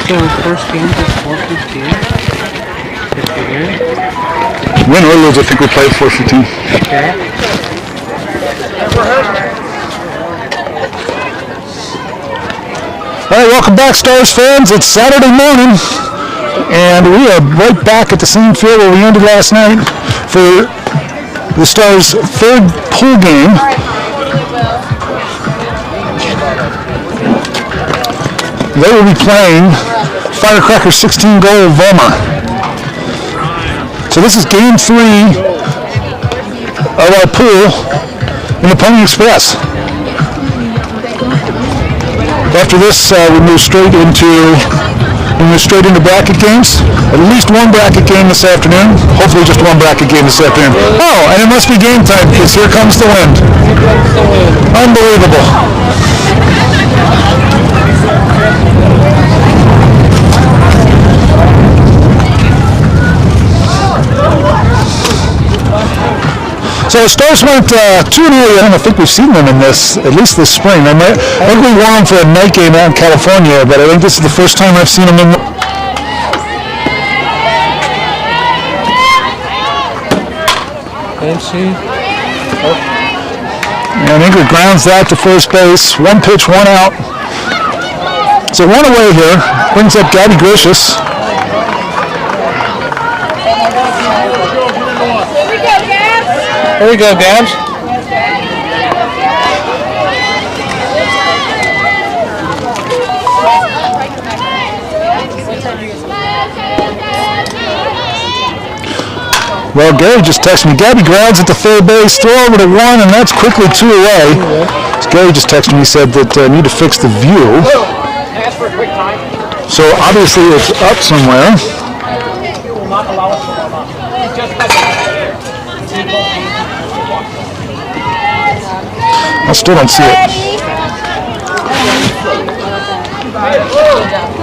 So first game is 4:15. Win or lose, I think we played 4:15. Okay. All right, welcome back, Stars fans. It's Saturday morning, and we are right back at the same field where we ended last night for the Stars' third pool game. They will be playing Firecrackers 16-goal Vollmar. So this is game 3 of our pool in the Pony Express. After this, we move straight into bracket games. At least one bracket game this afternoon. Hopefully just one bracket game this afternoon. Oh, and it must be game time because here comes the wind. Unbelievable. So the Stars went 2-0. I think we've seen them in this, at least this spring. I think we won them for a night game out in California, but I think this is the first time I've seen them in. And Ingrid grounds that to first base. One pitch, one out. So one away here. Brings up Gabby Gracious. Here we go, Gabs. Well, Gary just texted me. Gabby grounds at the third base, throw over to 1, and that's quickly 2 away. So Gary just texted me, said that I need to fix the view. So obviously it's up somewhere. I still don't see it.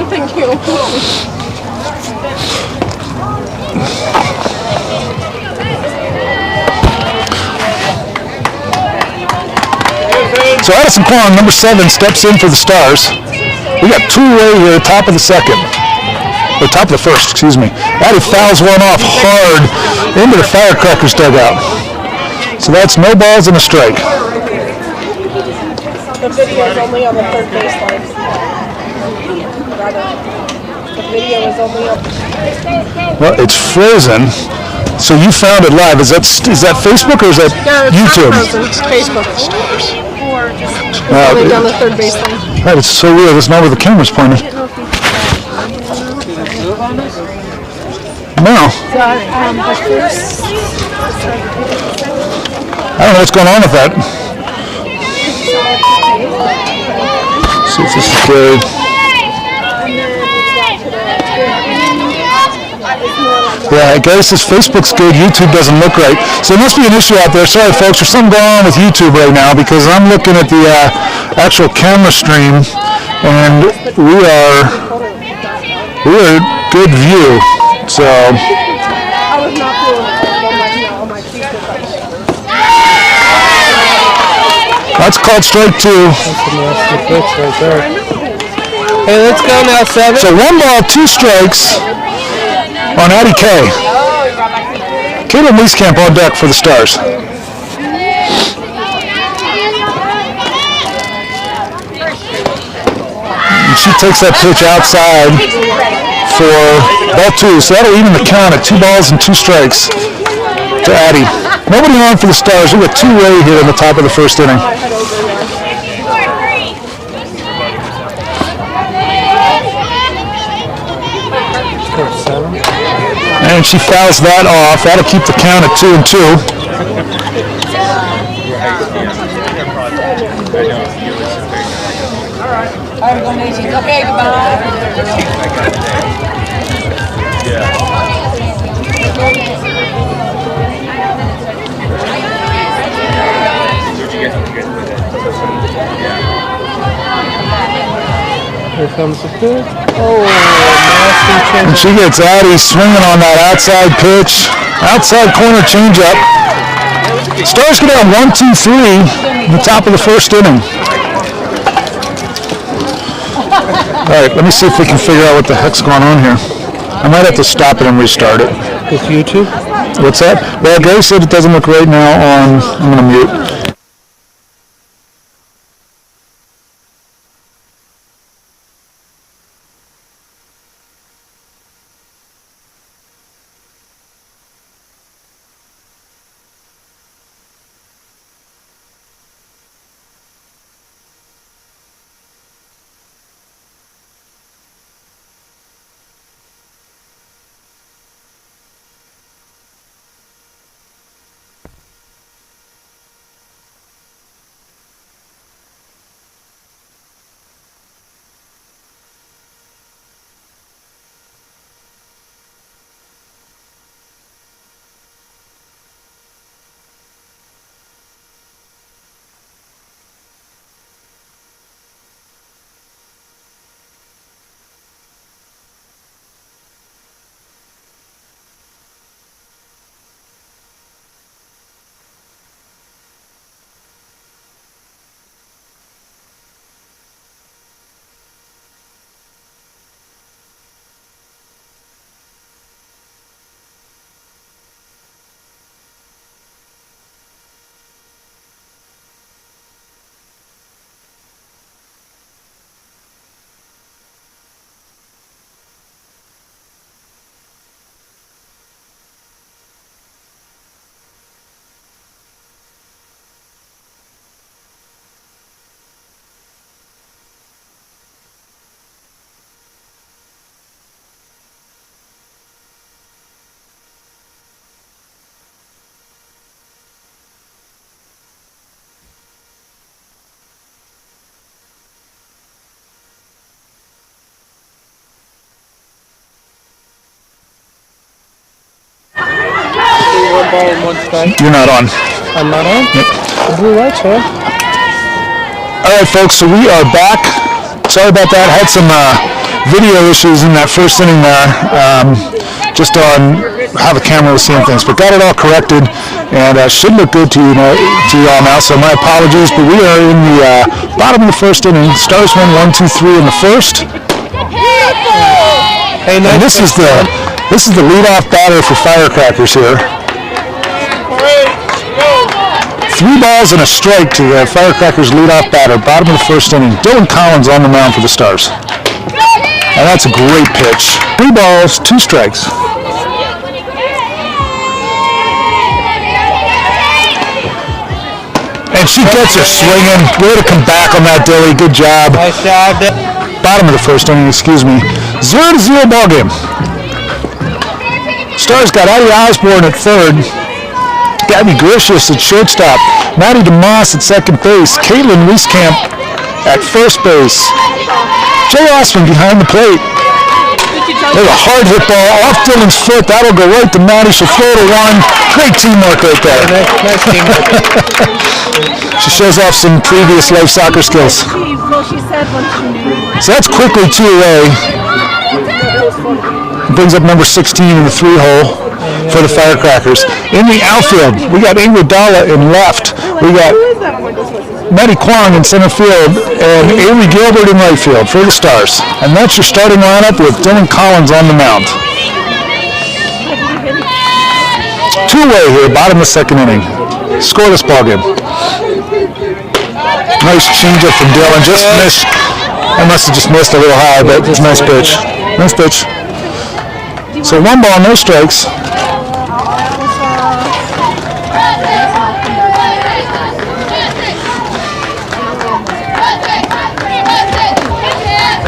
Thank you. So Addison Kwong, number 7, steps in for the Stars. We got 2 away here, top of the second. Or top of the first, excuse me. Addie fouls one off hard into the Firecrackers dugout. So that's no balls and a strike. The video is only on the third baseline. The video is only on. Well, it's frozen. So you found it live. Is that Facebook or is that YouTube? It's Facebook. Only down the third baseline. Right, it's so weird. It's not where the camera's pointed. No. I don't know what's going on with that. See if this is good. Yeah, I guess this Facebook's good. YouTube doesn't look right. So there must be an issue out there. Sorry, folks. There's something going on with YouTube right now because I'm looking at the actual camera stream, and we are good view. So. That's called strike 2. Hey, let's go now, 7. So 1 ball, 2 strikes on Addie K. Caitlin Wieskamp on deck for the Stars. And she takes that pitch outside for ball 2. So that'll even the count at 2 balls and 2 strikes to Addie. Nobody on for the Stars. We got 2 away here in the top of the first inning. And she fouls that off. That'll keep the count at 2-2. Okay, goodbye. Here comes the pitch. Oh, nasty change. And she gets Addie swinging on that outside pitch. Outside corner changeup. Stars get down 1-2-3 in the top of the first inning. All right, let me see if we can figure out what the heck's going on here. I might have to stop it and restart it. With YouTube? What's that? Well, Gale said it doesn't look right now on. I'm going to mute. One ball and one strike. You're not on. I'm not on? Yep. The blue lights, huh? All right, folks, so we are back. Sorry about that. Had some video issues in that first inning there, just on how the camera was seeing things, but got it all corrected, and should look good to you all now, so my apologies, but we are in the bottom of the first inning. Stars win 1-2-3 in the first. Hey, And this is the leadoff batter for Firecrackers here. 3 balls and a strike to the Firecrackers leadoff batter, bottom of the first inning. Dylan Collins on the mound for the Stars. And that's a great pitch. 3 balls, 2 strikes. And she gets her swinging. Way to come back on that, Dilly. Good job. Nice job. Bottom of the first inning, excuse me. 0-0 ball game. Stars got Addie Osborne at third. Gabby Gricius at shortstop. Maddie DeMoss at second base. Caitlin Wieskamp at first base. Jay Osman behind the plate. There's a hard hit ball off Dylan's foot. That'll go right to Maddie. She'll throw to one. Great teamwork right there. Nice teamwork. She shows off some previous life soccer skills. So that's quickly 2 away. Brings up number 16 in the 3-hole for the Firecrackers. In the outfield, we got Ingrid Dalla in left. We got Maddie Kwong in center field and Avery Gilbert in right field for the Stars. And that's your starting lineup with Dylan Collins on the mound. 2 away here, bottom of the second inning. Scoreless ball game. Nice changeup from Dylan. Just missed. I must have just missed a little high, but it's a nice pitch. Nice pitch. So 1 ball, no strikes.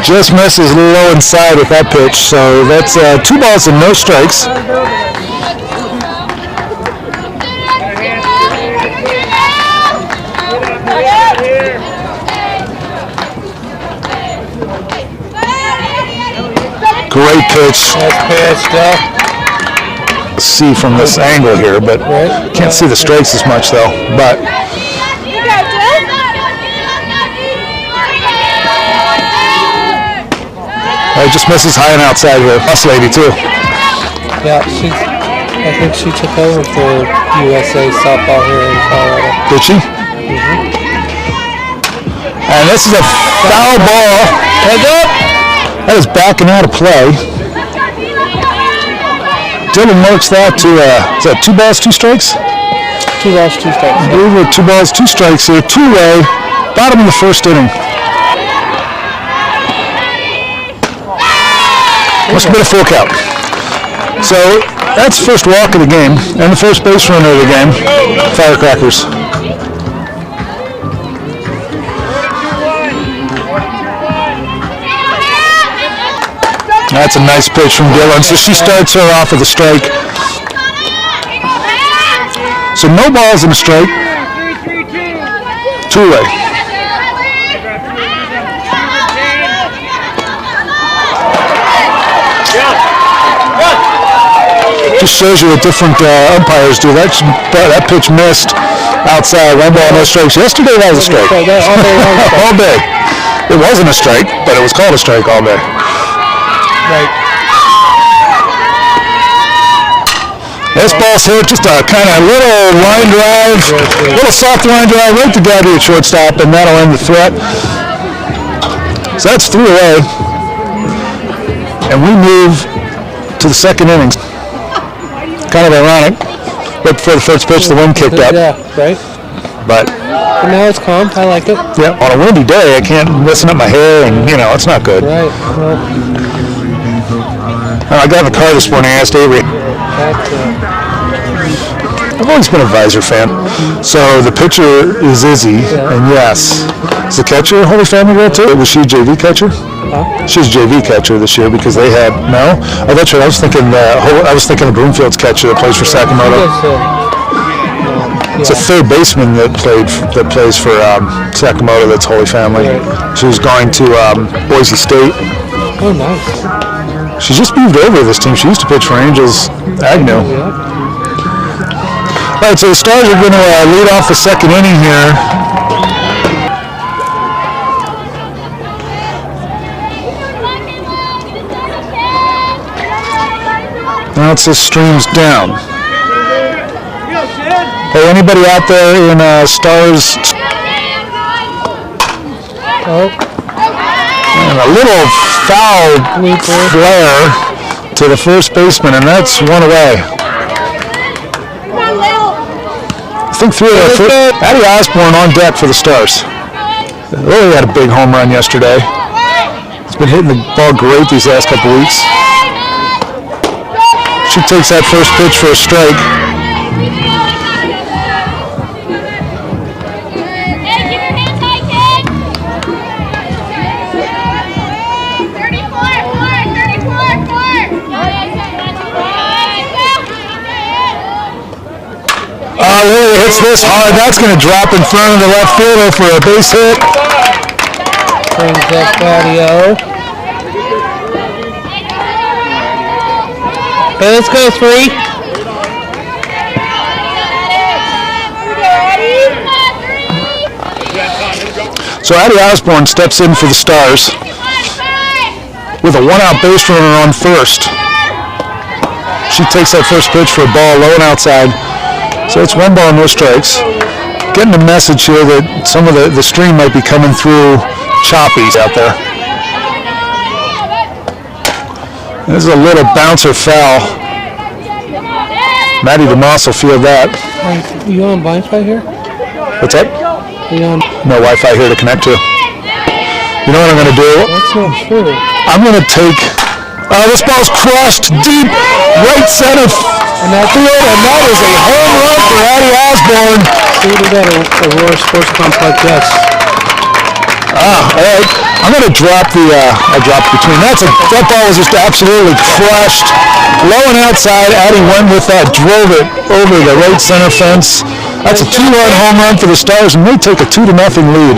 Just misses a little low inside with that pitch. So that's 2 balls and no strikes. Great pitch. Nice pitch, Del. See from this angle here, but can't see the strikes as much though. But it just misses high and outside here. Us lady too. Yeah, I think she took over for USA softball here in Colorado. Did she? And this is a foul ball. Heads up! That is backing out of play. Dylan marks that to, is that 2 balls, 2 strikes? 2 balls, 2 strikes. I believe we're 2 balls, 2 strikes here. 2-way, bottom of the first inning. Must have been a full count. So that's first walk of the game and the first base runner of the game, Firecrackers. That's a nice pitch from Gale. So she starts her off with a strike. So no balls and a strike. 2-way. Just shows you what different umpires do. That pitch missed outside. 1 ball, no strikes. Yesterday that was a strike. All day. It wasn't a strike, but it was called a strike all day. Right. This ball's hit, just a kind of little line drive, little soft line drive right to Gabby at shortstop, and that'll end the threat. So that's 3 away. And we move to the second innings. Kind of ironic, but before the first pitch, the wind kicked up. Yeah, right. But now it's calm. I like it. yeah, on a windy day, I can't listen up my hair, and it's not good. Right. Well, I got in the car this morning. I asked Avery. I've always been a Visor fan. So the pitcher is Izzy, and yes, is the catcher a Holy Family girl too? Was she a JV catcher? She's JV catcher this year because they had Oh, that's right. I was thinking of Broomfield's catcher that plays for Sacramento. It's a third baseman that plays for Sacramento. That's Holy Family. She's going to Boise State. Oh, nice. She's just moved over to this team. She used to pitch for Angels Agnew. All right, so the Stars are going to lead off the second inning here. Now it says streams down. Hey, anybody out there in Stars? Oh. And a little foul flare to the first baseman, and that's 1 away. I think 3 of the Addie Osborne on deck for the Stars. Really had a big home run yesterday. He's been hitting the ball great these last couple weeks. She takes that first pitch for a strike. Lily hits this hard. That's going to drop in front of the left fielder for a base hit. Brings up Claudio. Okay, let's go 3. So Addie Osborne steps in for the Stars with a 1-out base runner on first. She takes that first pitch for a ball low and outside. So it's 1 ball, no strikes. Getting the message here that some of the stream might be coming through choppy out there. This is a little bouncer foul. Maddie DeMoss will feel that. Are you on Wi-Fi here? What's that? Are you on? No Wi-Fi here to connect to. You know what I'm going to do? That's not true. I'm going to take... this ball's crushed deep right center field, and that is a home run for Addie Osborne. See, we got a Aurora Sports Complex, yes. All right. I'm going to drop the, I dropped between. That ball was just absolutely crushed. Low and outside, Addie went with that, drove it over the right center fence. That's a 2-run home run for the Stars, and they take a 2-0 lead.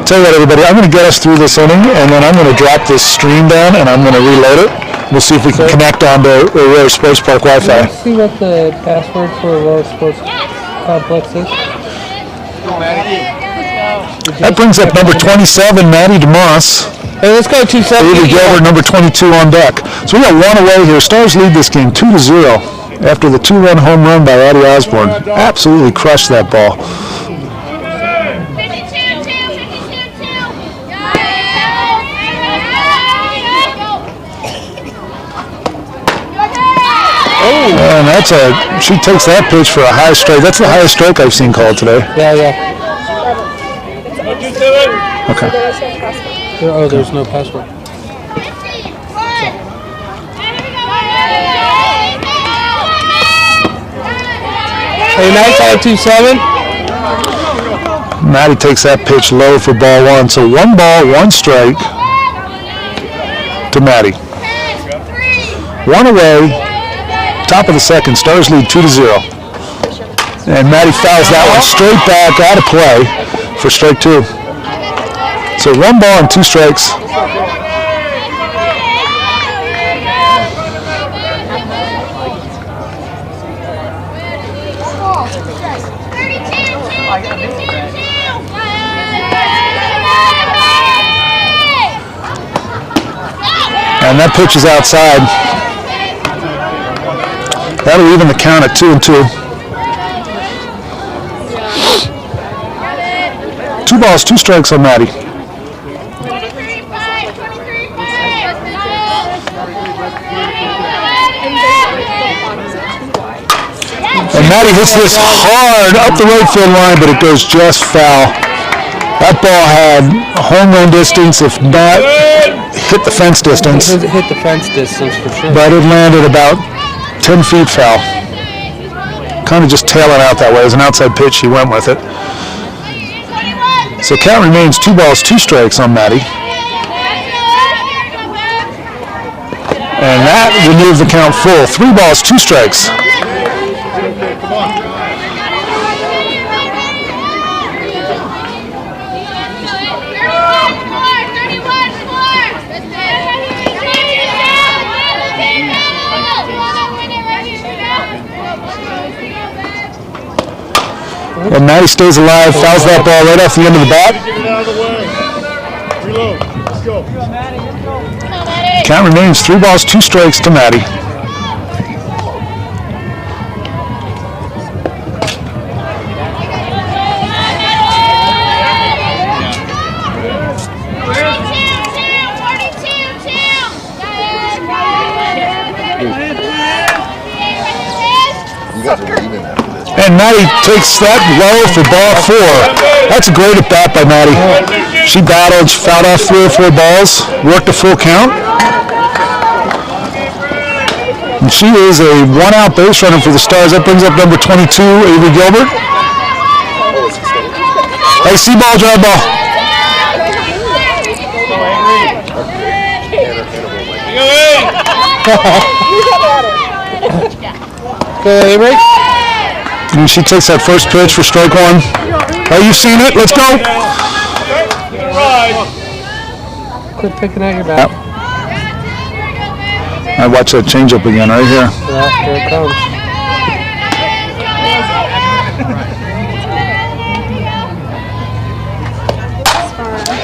Tell you what, everybody, I'm going to get us through this inning, and then I'm going to drop this stream down, and I'm going to reload it. We'll see if we can connect on to Aurora Sports Park Wi-Fi. Let's see what the password for Aurora Sports Complex is. That brings up number 27, Maddie DeMoss. Hey, let's go 2-7. David Gilbert, number 22 on deck. So we got 1 away here. Stars lead this game 2-0 after the 2-run home run by Addie Osborne. Absolutely crushed that ball. And she takes that pitch for a high strike. That's the highest strike I've seen called today. Yeah. Okay. There's no password. Hey, nice 5-2-7. Maddie takes that pitch low for ball 1. So 1 ball, 1 strike to Maddie. 1 away. Top of the second. Stars lead 2-0. And Maddie fouls that one straight back out of play for strike 2. So 1 ball and 2 strikes. And that pitch is outside. That'll even the count at 2-2. 2 balls, 2 strikes on Maddie. And Maddie hits this hard up the right field line, but it goes just foul. That ball had home run distance, if not hit the fence distance. It hit the fence distance for sure. But it landed about 10 feet foul. Kind of just tailing out that way. It was an outside pitch. He went with it. So count remains 2 balls, 2 strikes on Maddie. And that removed the count full. 3 balls, 2 strikes. And Maddie stays alive, fouls that ball right off the end of the bat. Count remains 3 balls, 2 strikes to Maddie. And Maddie takes that low for ball 4. That's a great at bat by Maddie. She battled, fouled off 3 or 4 balls, worked a full count. And she is a 1-out base runner for the Stars. That brings up number 22, Avery Gilbert. Hey, see ball, drive ball. Go, Avery. And she takes that first pitch for strike 1. Oh, you've seen it. Let's go. Quit picking out your bat. Yep. I watch that changeup again right here. Yeah, here it comes.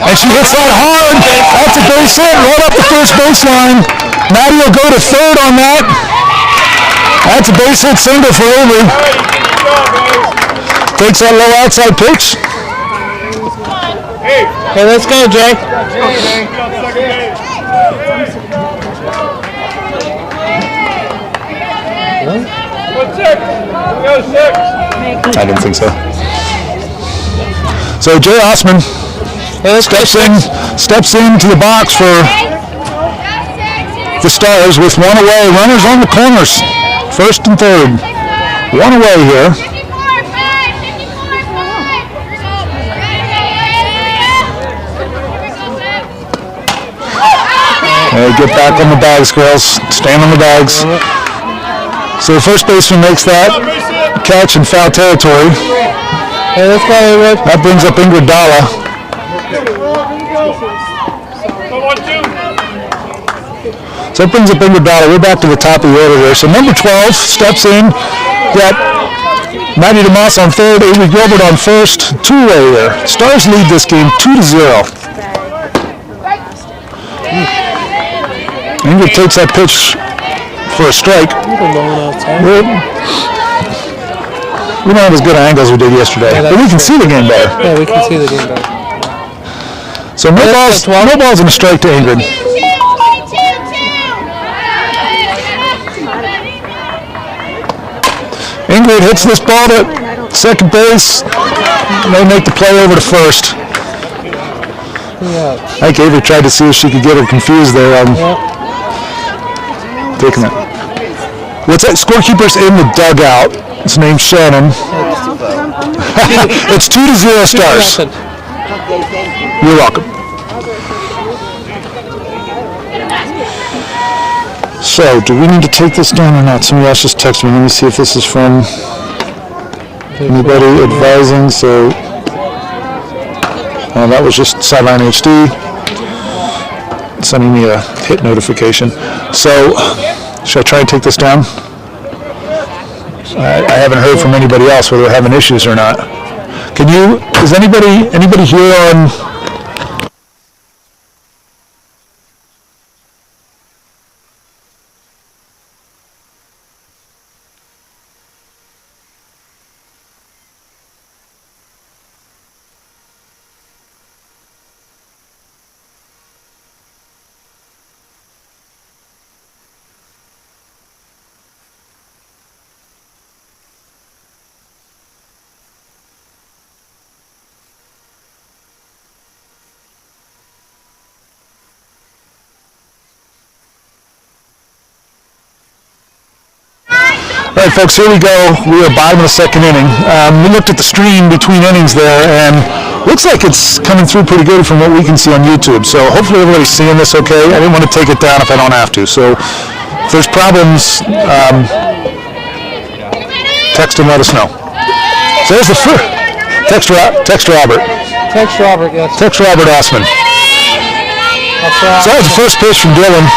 And she hits that hard. That's a base hit right up the first baseline. Maddie will go to third on that. That's a base hit single for Avery. Takes that low outside pitch. Hey, let's go, Jay. I didn't think so. So Jay Osman steps into the box for the Stars with 1 away. Runners on the corners, first and third. 1 away here. Get back on the bags, girls. Stand on the bags. So the first baseman makes that catch in foul territory. Hey, let's go, Avery. That brings up Ingrid Dalla. So that brings up Ingrid Dalla. We're back to the top of the order here. So number 12 steps in. Got Maddie DeMoss on third, Avery Gilbert on first. 2-way here. Stars lead this game 2-0. Ingrid takes that pitch for a strike. We don't have as good angles as we did yesterday, but we can see the game better. Yeah, we can see the game better. So no balls and a strike to Ingrid. Ingrid hits this ball to second base. They make the play over to first. Yeah. I think Avery tried to see if she could get her confused there on taking it. What's that? Scorekeeper's in the dugout. His name's Shannon. It's 2-0 Stars. You're welcome. So, do we need to take this down or not? Somebody else just texted me. Let me see if this is from anybody advising. So, that was just Sideline HD sending me a hit notification. So, should I try and take this down? I haven't heard from anybody else whether they're having issues or not. Can you? Is anybody here on? All right, folks, here we go. We are bottom of the second inning. We looked at the stream between innings there, and looks like it's coming through pretty good from what we can see on YouTube. So hopefully everybody's seeing this okay. I didn't want to take it down if I don't have to. So if there's problems, text and let us know. So there's the first. Text Robert. Text Robert, yes. Text Robert Osman. So that was the first pitch from Dylan.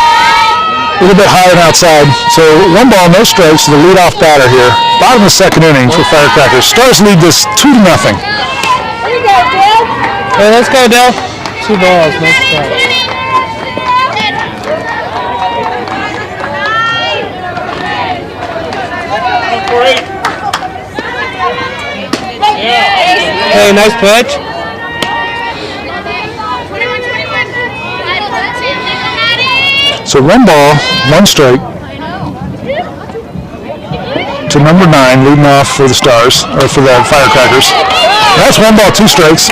A little bit higher and outside. So 1 ball, no strikes to the leadoff batter here. Bottom of the second inning for Firecrackers. Stars lead this 2-0. Here you go, Dale. Hey, let's go, Dale. 2 balls, no strikes. Hey, nice pitch. So 1 ball, 1 strike to number 9, leading off for the Stars, or for the Firecrackers. That's 1 ball, 2 strikes.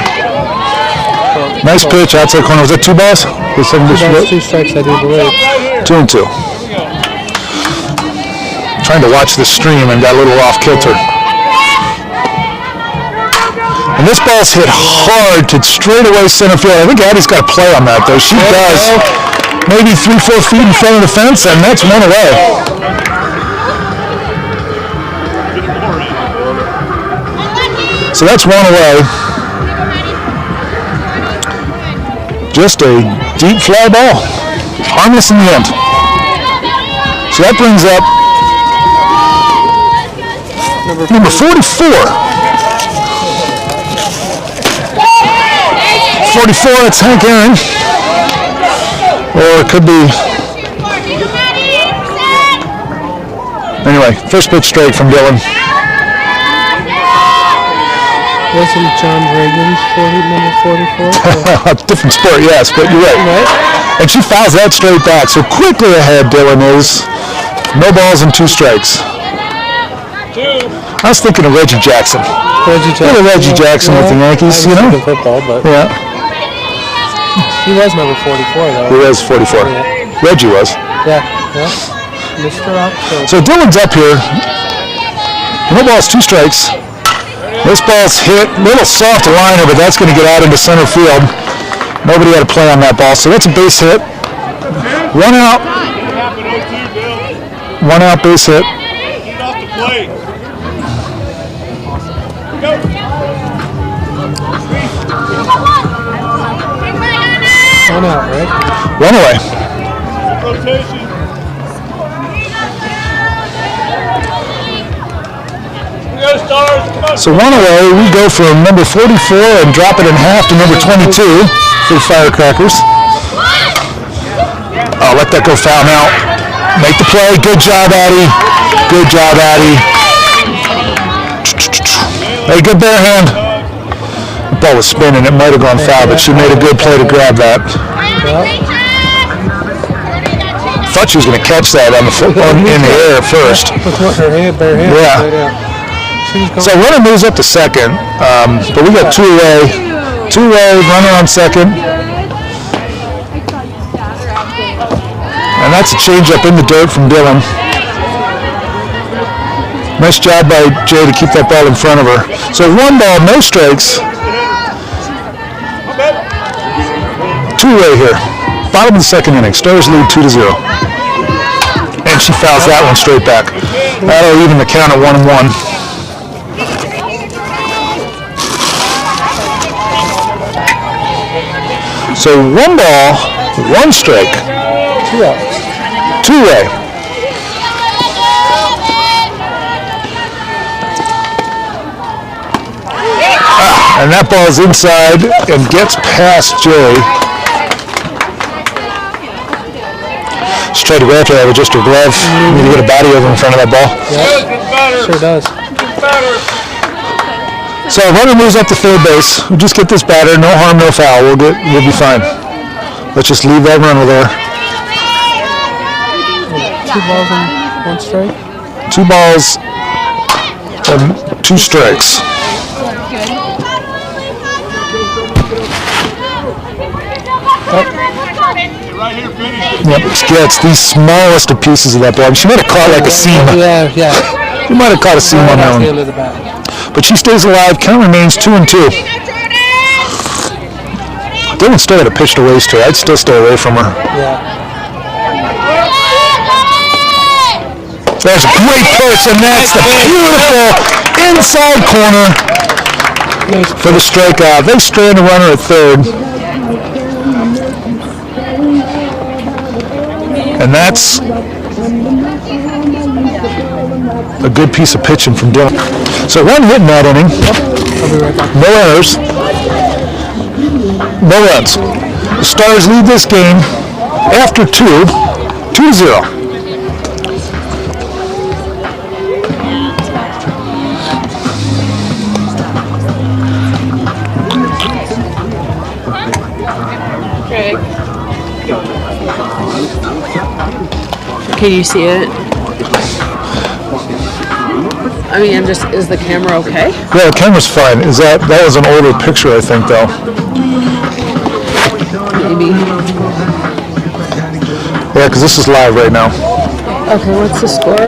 Nice pitch, outside corner. Was that 2 balls? 2 balls, 2 strikes, I do believe. 2-2. Trying to watch this stream and got a little off kilter. And this ball's hit hard to straightaway center field. I think Addie's got a play on that, though. She does. Maybe 3-4 feet in front of the fence, and that's 1 away. So that's 1 away. Just a deep fly ball. Harmless in the end. So that brings up number 44. 44, it's Hank Aaron. Or it could be. Anyway, first pitch straight from Dylan. Wasn't John Reagan's number 44? Different sport, yes, but you're right. And she fouls that straight back. So quickly ahead, Dylan is. No balls and 2 strikes. I was thinking of Reggie Jackson. Little Reggie Jackson with the Yankees, you know? Football, but Yeah. He was number 44, though. He was 44. Yeah. Reggie was. Yeah. Mr. October. So Dylan's up here. No balls, 2 strikes. This ball's hit. Little soft liner, but that's going to get out into center field. Nobody had a play on that ball, so that's a base hit. 1 out. 1 out base hit. One out, right? 1 away. So 1 away, we go from number 44 and drop it in half to number 22 for the Firecrackers. Oh, let that go foul now. Make the play. Good job, Addie. Good job, Addie. Hey, good bare hand. The ball was spinning. It might have gone foul, but she made a good play to grab that. Thought she was going to catch that on the in the air first. With her hand, bare hand. Yeah. She's going. So runner moves up to second, but we got two away, runner on second. And that's a changeup in the dirt from Dylan. Nice job by Jay to keep that ball in front of her. So 1 ball, no strikes. Two-way here. Bottom of the second inning. Stars lead 2-0. And she fouls that one straight back. That'll even the count at 1-1. So 1 ball, 1 strike. 2 outs. Two-way. And that ball's inside and gets past Jay. She tried to go after that with just her glove. Need to get a body over in front of that ball. Yep. Sure does. So runner moves up to third base. We'll just get this batter. No harm, no foul. We'll be fine. Let's just leave that runner there. 2 balls and 1 strike. 2 balls and 2 strikes. Yep, she gets the smallest of pieces of that ball. She might have caught like a seam. Yeah. She might have caught a seam on that one. But she stays alive. Count remains 2-2. Dylan still had a pitch to waste her. I'd still stay away from her. Yeah. That's a great pitch, and that's the beautiful inside corner for the strikeout. They strand a runner at third. And that's a good piece of pitching from Dylan. So 1 hit in that inning. I'll be right back. No errors. No runs. The Stars lead this game after 2-0. Can you see it? I mean, is the camera okay? Yeah, the camera's fine. That was an older picture, I think, though. Maybe. Yeah, because this is live right now. Okay, what's the score?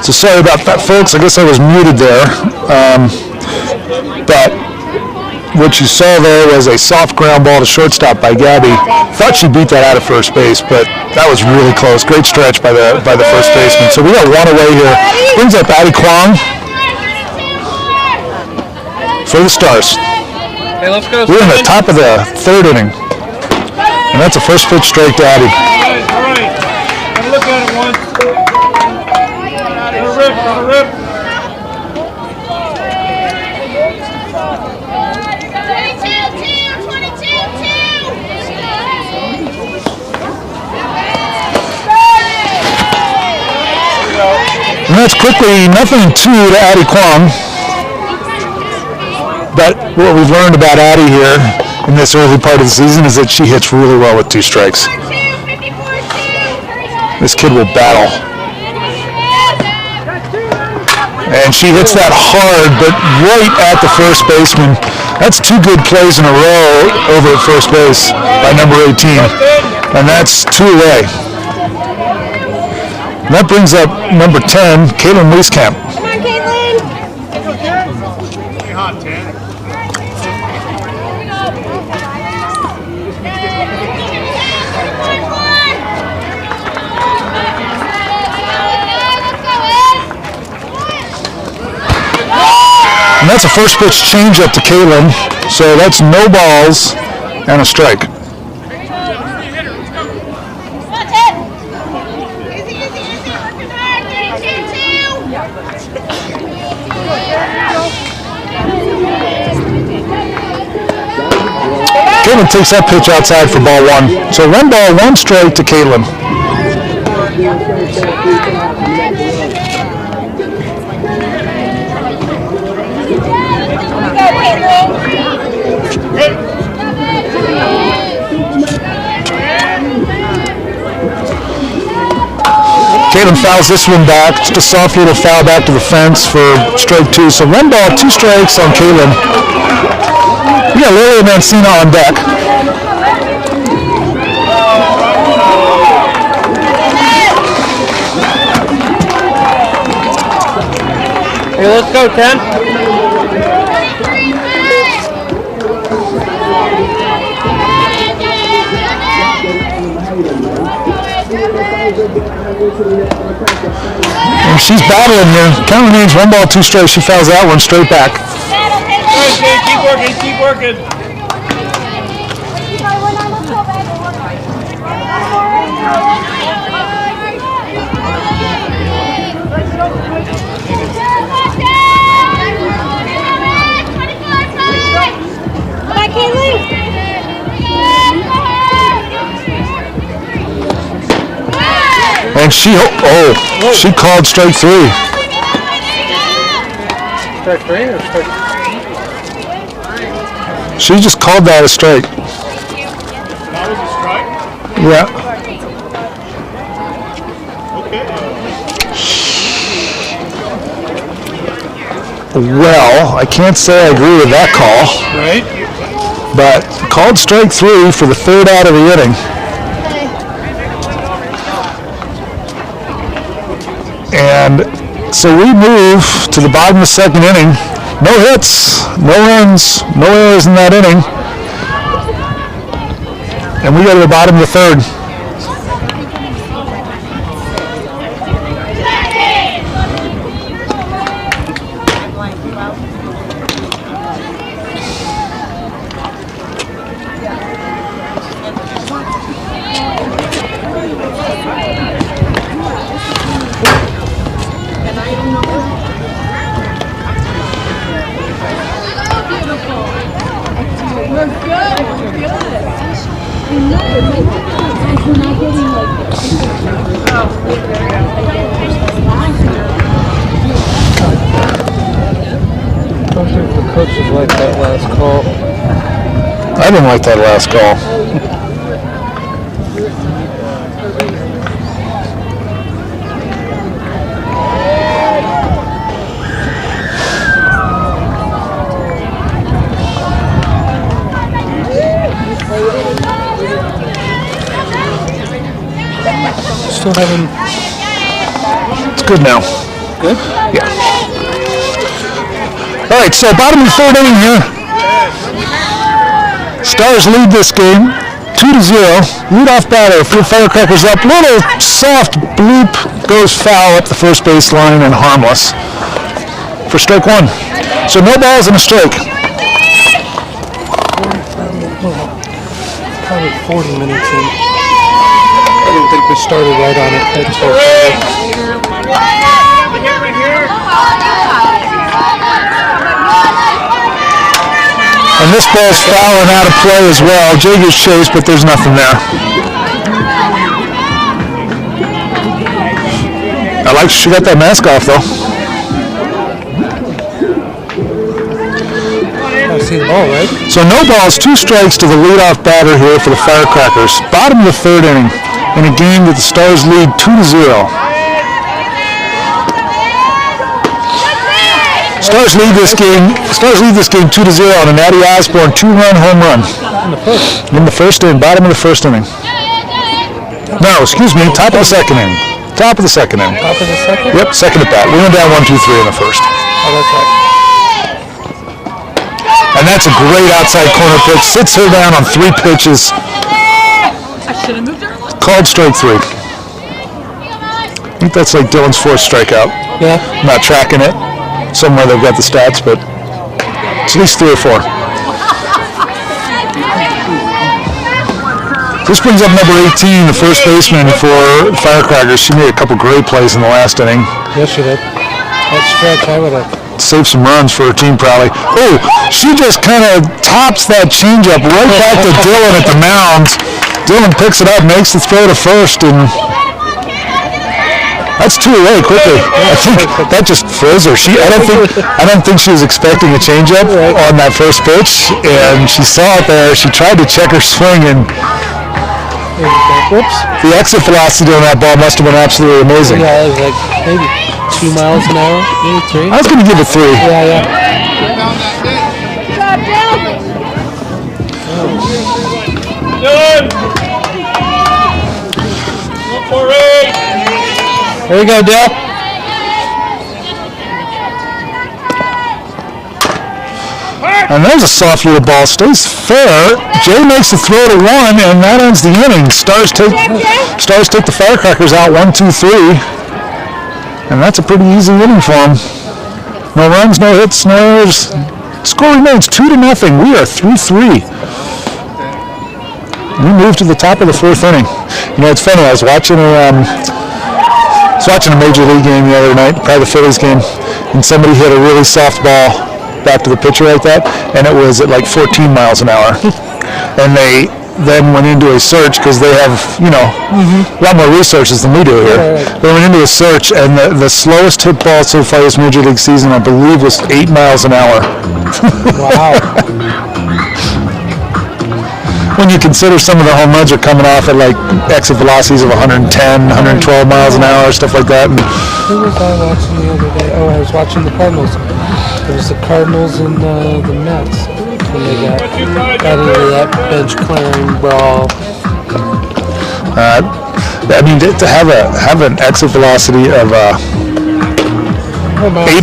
So sorry about that, folks. I guess I was muted there. But what you saw there was a soft ground ball to shortstop by Gabby. Thought she beat that out of first base, but that was really close. Great stretch by the first baseman. So we got 1 away here. Brings up Addie Kwong for the Stars. Hey, let's go. We're in the top of the third inning. And that's a first pitch strike to Addie. All right. Gotta look at it once. Gotta rip. 22-2. And that's quickly 0-2 to Addie Kwong. But what we've learned about Addie here in this early part of the season is that she hits really well with 2 strikes. This kid will battle. And she hits that hard, but right at the first baseman. That's 2 good plays in a row over at first base by number 18. And that's 2 away. And that brings up number 10, Caitlin Wieskamp. Come on, Caitlin. Hot, Tan. And that's a first pitch changeup to Caitlin. So that's no balls and a strike. Caitlin takes that pitch outside for ball 1. So 1 ball, 1 strike to Caitlin. Caitlin fouls this one back. Just a soft little foul back to the fence for strike 2. So 1 ball, 2 strikes on Caitlin. We got Lily Mancina on deck. Hey, let's go, Ken. And she's battling here. Count remains 1 ball, 2 strikes. She fouls that one straight back. All right, Jay, keep working. Come on, Caitlin. And she called strike 3. Strike 3 or strike? She just called that a strike. That was a strike? Yeah. Okay. Well, I can't say I agree with that call, Right? but called strike 3 for the 3rd out of the inning. And so we move to the bottom of the 2nd inning. No hits, no runs, no errors in that inning. And we go to the bottom of the 3rd. I don't think the coaches like that last call. I didn't like that last call. Still having. It's good now. Good? Yeah. All right, so bottom of the 3rd inning here. Stars lead this game 2-0. Leadoff batter for Firecrackers up. Little soft bloop goes foul up the first base line and harmless for strike 1. So no balls and a strike. Probably 40 minutes in. I don't think we started right on it. And this ball's fouling out of play as well. Jay gets chased, but there's nothing there. I like she got that mask off though. I see the ball, right? So no balls, 2 strikes to the leadoff batter here for the Firecrackers. Bottom of the 3rd inning in a game that the Stars lead 2-0. Stars lead this game 2-0 on an Addie Osborne 2-run home run. In the first inning, bottom of the 1st inning. No, excuse me, top of the 2nd inning. Top of the 2nd inning. Top of the 2nd? Yep, 2nd at bat. We went down 1-2-3 in the 1st. Oh, that's right. And that's a great outside corner pitch. Sits her down on 3 pitches. Called strike 3. I think that's like Dylan's 4th strikeout. Yeah. I'm not tracking it. Somewhere they've got the stats, but it's at least 3 or 4. This brings up number 18, the first baseman for Firecrackers. She made a couple great plays in the last inning. Yes, she did. That stretch, I would have. Saved some runs for her team probably. Oh, she just kind of tops that changeup right back to Dylan at the mound. Dylan picks it up, makes the throw to first, and that's 2 away quickly. I think that just froze her. I don't think she was expecting a changeup on that first pitch, and she saw it there. She tried to check her swing, and Whoops. the exit velocity on that ball must have been absolutely amazing. Yeah, it was like maybe 2 miles an hour, maybe 3. I was going to give it 3. Yeah. Dylan! Look for it! There you go, Dale. And there's a soft little ball. Stays fair. Jay makes the throw to 1, and that ends the inning. Stars take the Firecrackers out 1-2-3. And that's a pretty easy inning for them. No runs, no hits, no errors. Score remains 2-0. We are 3-3. We move to the top of the 4th inning. You know, it's funny. I was watching a Major League game the other night, probably the Phillies game, and somebody hit a really soft ball back to the pitcher like that, and it was at like 14 miles an hour. And they then went into a search because they have, a lot more resources than we do here. Right. They went into a search, and the slowest hit ball so far this Major League season, I believe, was 8 miles an hour. Wow. When you consider some of the home runs are coming off at like exit velocities of 110, 112 miles an hour, stuff like that. And Who was I watching the other day? Oh, I was watching the Cardinals. It was the Cardinals and the Mets when they got into that bench clearing brawl. I mean, to have an exit velocity of 8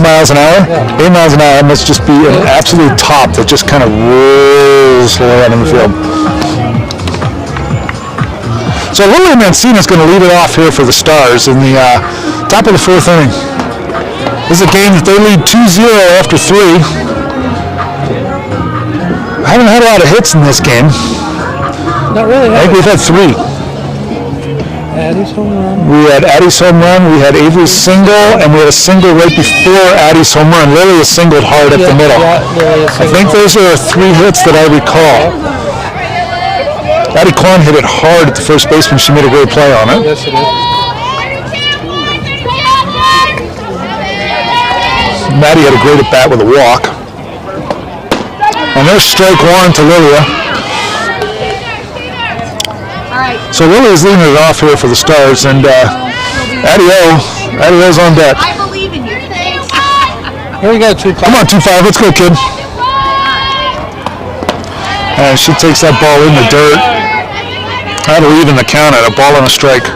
miles an hour, 8 miles an hour must just be an absolute top that just kind of rolls around in the field. So Lily Mancina's going to lead it off here for the Stars in the top of the 4th inning. This is a game that they lead 2-0 after 3. Haven't had a lot of hits in this game. Not really. I think we've had 3. Addie's home run. We had Addie's home run, we had Avery's single, and we had a single right before Addie's home run. Lily was singled hard up the middle. I think those are 3 hits that I recall. Addie Kwan hit it hard at the first baseman. She made a great play on it. Yes, she did. Maddie had a great at bat with a walk. And there's strike 1 to Lilia. So Lily's leading it off here for the Stars, and Addie's on deck. I believe in you. Thanks. Here we go, 2-5. Come on, 2-5, let's go, kid. And she takes that ball in the dirt. That'll even the count at a ball and a strike.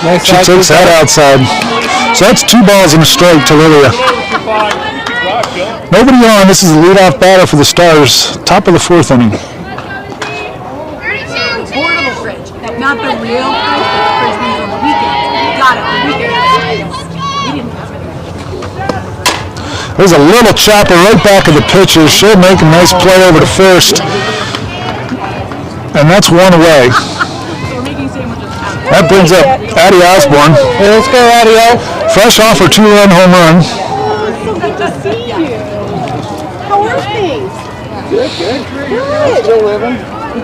Nice She takes that outside. So that's 2 balls and a strike to Lilia. Nobody on. This is the leadoff batter for the Stars. Top of the 4th inning. Portable fridge. Not the real fridge, but the fridge we use on the weekend. We got it on the weekend. We didn't have it. There's a little chopper right back of the pitcher. She'll make a nice play over to first. And that's one away. That brings up Addie Osborne. Hey, let's go, Adio. Fresh off her 2-run home run. So good to see you. How are things? Good. Still living.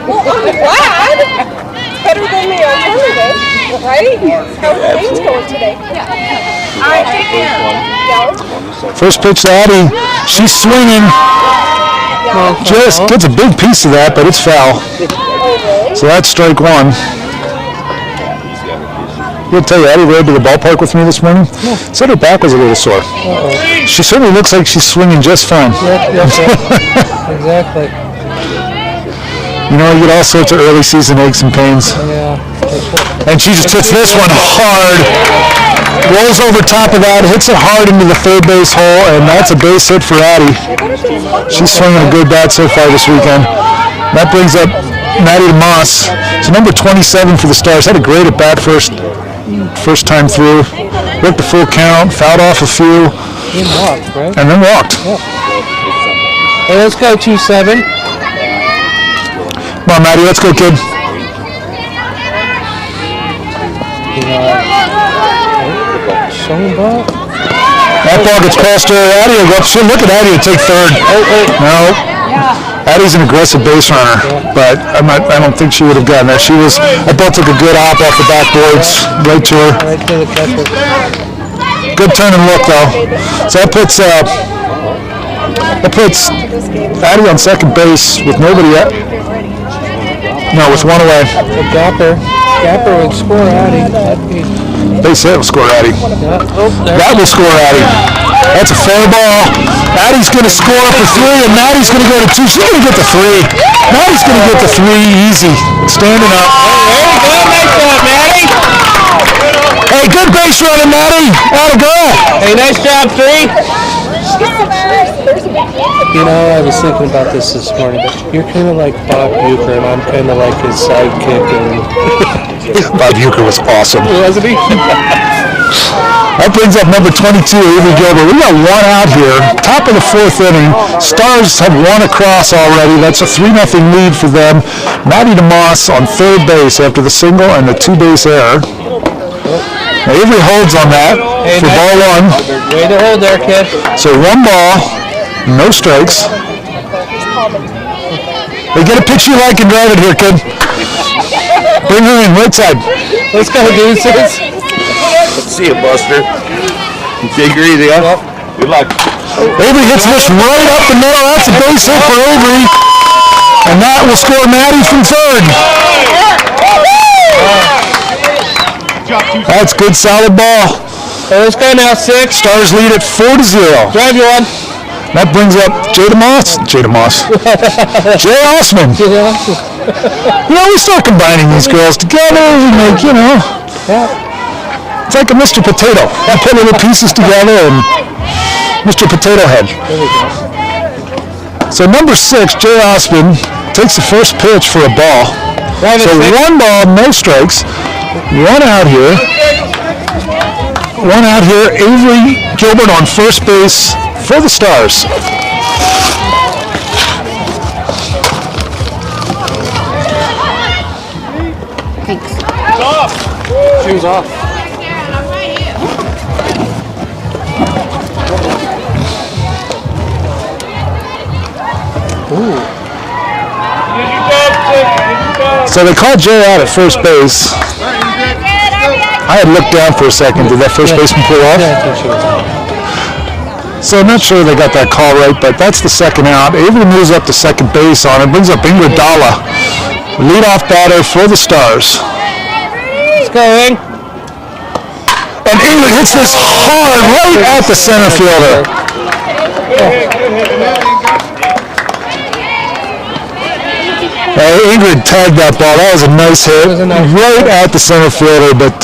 Well, I'm glad. It's better than the alternative, right? How are things going today? Yeah. All right, take care. First pitch to Addie. She's swinging. Just gets a big piece of that, but it's foul. So that's strike one. I'll tell you, Addie rode to the ballpark with me this morning. Said her back was a little sore. She certainly looks like she's swinging just fine. Exactly. You know, you get all sorts of early season aches and pains. Yeah. And she just hits this one hard. Rolls over top of that, hits it hard into the third base hole, and that's a base hit for Addie. She's swinging a good bat so far this weekend. That brings up Maddie DeMoss. So number 27 for the Stars. Had a great at bat first time through. Worked the full count, fouled off a few. And walked, right? And then walked. Yeah. Hey, let's go 2-7. Come on, Maddie, let's go, kid. That ball gets past her. Addie will go up. She'll look at Addie and take third. No. Addie's an aggressive base runner, but I don't think she would have gotten there. That ball took a good hop off the backboards, right to her. Right to the catcher. Good turn and look, though. So that puts Addie on second base with nobody at. No, with one away. The Gapper would score Addie. Base hit will score Addie. Yeah. Oh, That will score Addie. That's a fair ball. Addie's going to score for 3, and Maddie's going to go to 2. She's going to get the 3. Maddie's going to get the 3 easy. Standing up. There you go. Nice job, Maddie. Hey, good base running, Maddie. Atta girl. Hey, nice job, 3. You know, I was thinking about this morning, but you're kind of like Bob Uecker, and I'm kind of like his sidekick. And Bob Uecker was awesome. wasn't he? That brings up number 22, Avery Gilbert. We got one out here. Top of the 4th inning. Stars have one across already. That's a 3-0 lead for them. Maddie DeMoss on third base after the single and the 2-base error. Now, Avery holds on that for ball 1. Way to hold there, kid. So 1 ball, no strikes. Hey, get a pitch you like and drive it here, kid. Bring her in, right side. Let's go, deuces. See you, Buster. Take her easy, huh? Good luck. Avery hits this right up the middle. That's a base hit for Avery. And that will score Maddie from third. That's good, solid ball. Let's go now, 6. Stars lead at 4-0. Drive you on. That brings up Jay Osman. You know, we start combining these girls together and like, you know. It's like a Mr. Potato. You put little pieces together and Mr. Potato Head. So number 6, Jay Osman, takes the first pitch for a ball. So 1 ball, no strikes. 1 out here. 1 out here. Avery Gilbert on first base for the Stars. Thanks. Shoes off. So they called Jay out at first base. I had looked down for a second. Did that first baseman pull off? Yeah, I think she was off. So I'm not sure they got that call right, but that's the second out. Avery moves up to second base on it. Brings up Ingrid Dalla, leadoff batter for the Stars. Let's go, Ing. And Ingrid hits this hard right at the center fielder. Ingrid tagged that ball. That was a nice hit, right at the center fielder. But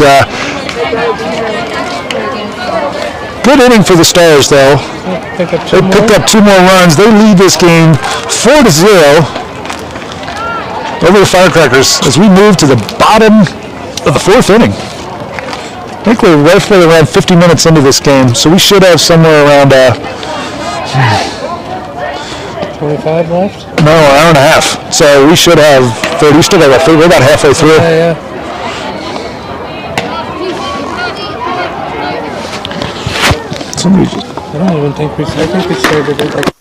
Good inning for the Stars, though. Pick up They two picked more. up 2 more runs. They lead this game 4-0 over the Firecrackers as we move to the bottom of the 4th inning. I think we're roughly around 50 minutes into this game, so we should have somewhere around 25 left. no, an hour and a half. So we should have 30. We still got about 30. We're about halfway through. Yeah. Somebody just I don't even think I think we started at like